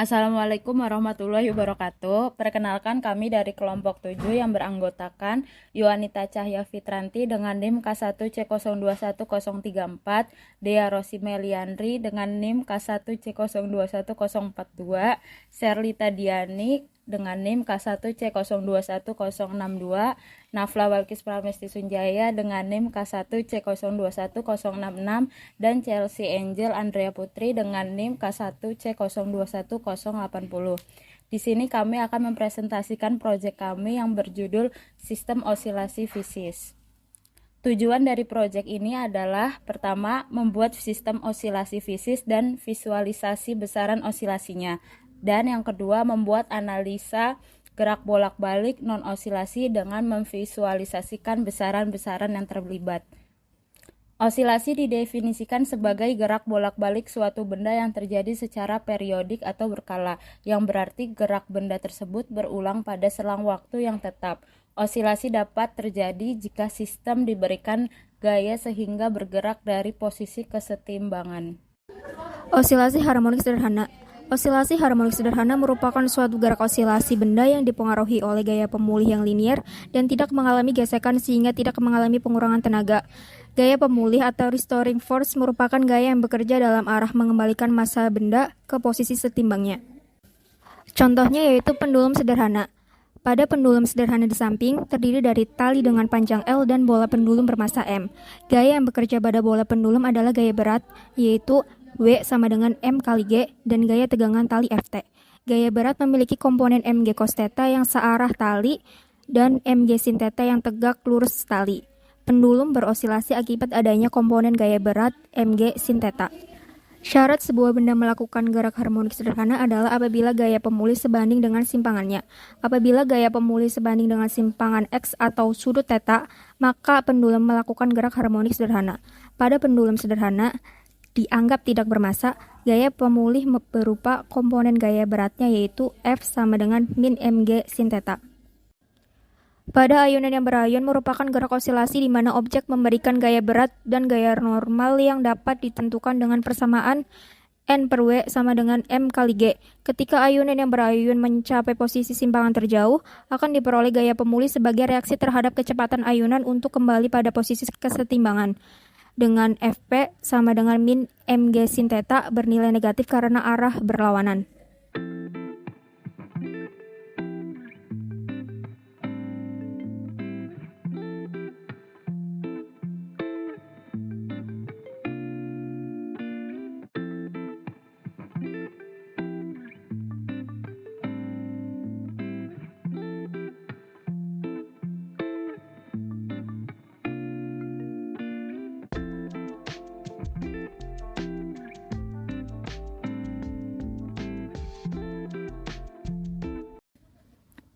Assalamualaikum warahmatullahi wabarakatuh. Perkenalkan kami dari kelompok 7 yang beranggotakan Yuanita Cahya Fitranti dengan NIM K1C021034, Dea Rosimeliandri dengan NIM K1C021042, Serlita Diani dengan NIM K1C021062, Nafla Walkis Pramesti Sunjaya dengan NIM K1C021066, dan Chelsea Angel Andrea Putri dengan NIM K1C021080. Di sini kami akan mempresentasikan proyek kami yang berjudul Sistem Osilasi Fisis. Tujuan dari proyek ini adalah pertama, membuat sistem osilasi fisis dan visualisasi besaran osilasinya. Dan yang kedua, membuat analisa gerak bolak-balik non-osilasi dengan memvisualisasikan besaran-besaran yang terlibat. Osilasi didefinisikan sebagai gerak bolak-balik suatu benda yang terjadi secara periodik atau berkala, yang berarti gerak benda tersebut berulang pada selang waktu yang tetap. Osilasi dapat terjadi jika sistem diberikan gaya sehingga bergerak dari posisi kesetimbangan. Osilasi harmonik sederhana. Osilasi harmonik sederhana merupakan suatu gerak osilasi benda yang dipengaruhi oleh gaya pemulih yang linier dan tidak mengalami gesekan sehingga tidak mengalami pengurangan tenaga. Gaya pemulih atau restoring force merupakan gaya yang bekerja dalam arah mengembalikan massa benda ke posisi setimbangnya. Contohnya yaitu pendulum sederhana. Pada pendulum sederhana di samping, terdiri dari tali dengan panjang L dan bola pendulum bermassa M. Gaya yang bekerja pada bola pendulum adalah gaya berat, yaitu W sama dengan M kali G, dan gaya tegangan tali Ft. Gaya berat memiliki komponen Mg cos theta yang searah tali dan Mg sin theta yang tegak lurus tali. Pendulum berosilasi akibat adanya komponen gaya berat Mg sin theta. Syarat sebuah benda melakukan gerak harmonik sederhana adalah apabila gaya pemulih sebanding dengan simpangannya. Apabila gaya pemulih sebanding dengan simpangan X atau sudut theta, maka pendulum melakukan gerak harmonik sederhana. Pada pendulum sederhana, dianggap tidak bermassa, gaya pemulih berupa komponen gaya beratnya yaitu F sama dengan min Mg sin theta. Pada ayunan yang berayun merupakan gerak osilasi di mana objek memberikan gaya berat dan gaya normal yang dapat ditentukan dengan persamaan N per W sama dengan M kali G. Ketika ayunan yang berayun mencapai posisi simpangan terjauh, akan diperoleh gaya pemulih sebagai reaksi terhadap kecepatan ayunan untuk kembali pada posisi kesetimbangan. Dengan Fp sama dengan min Mg sin theta bernilai negatif karena arah berlawanan.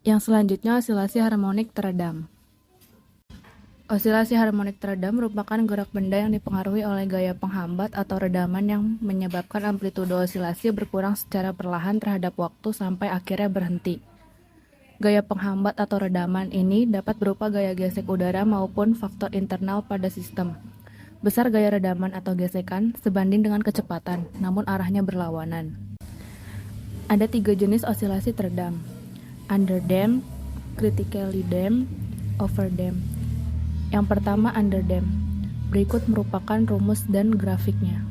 Yang selanjutnya, osilasi harmonik teredam. Osilasi harmonik teredam merupakan gerak benda yang dipengaruhi oleh gaya penghambat atau redaman yang menyebabkan amplitude osilasi berkurang secara perlahan terhadap waktu sampai akhirnya berhenti. Gaya penghambat atau redaman ini dapat berupa gaya gesek udara maupun faktor internal pada sistem. Besar gaya redaman atau gesekan sebanding dengan kecepatan, namun arahnya berlawanan. Ada 3 jenis osilasi teredam: underdamped, critically damped, overdamped. Yang pertama, underdamped. Berikut merupakan rumus dan grafiknya.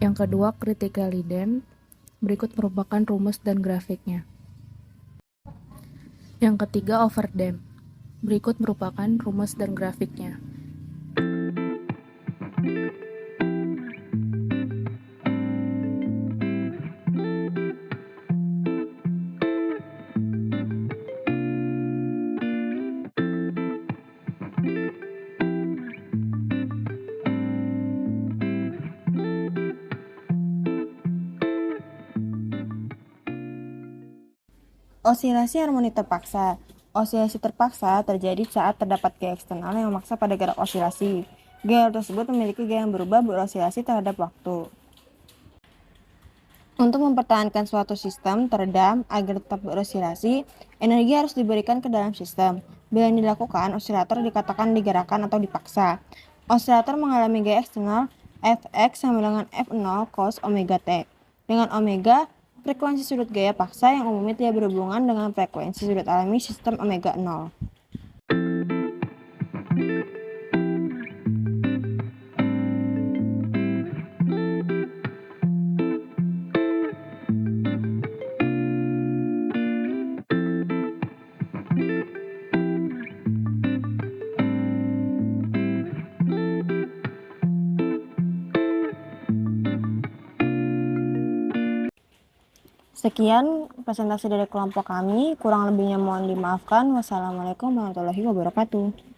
Yang kedua, critically damped. Berikut merupakan rumus dan grafiknya. Yang ketiga, overdamped. Berikut merupakan rumus dan grafiknya. Osilasi harmonik terpaksa. Osilasi terpaksa terjadi saat terdapat gaya eksternal yang memaksa pada gerak osilasi. Gaya tersebut memiliki gaya yang berubah berosilasi terhadap waktu. Untuk mempertahankan suatu sistem teredam agar tetap berosilasi, energi harus diberikan ke dalam sistem. Bila ini dilakukan, osilator dikatakan digerakkan atau dipaksa. Osilator mengalami gaya eksternal Fx sama dengan F0 cos omega t. Dengan omega, frekuensi sudut gaya paksa yang umumnya tidak berhubungan dengan frekuensi sudut alami sistem omega 0. Sekian presentasi dari kelompok kami, kurang lebihnya mohon dimaafkan. Wassalamualaikum warahmatullahi wabarakatuh.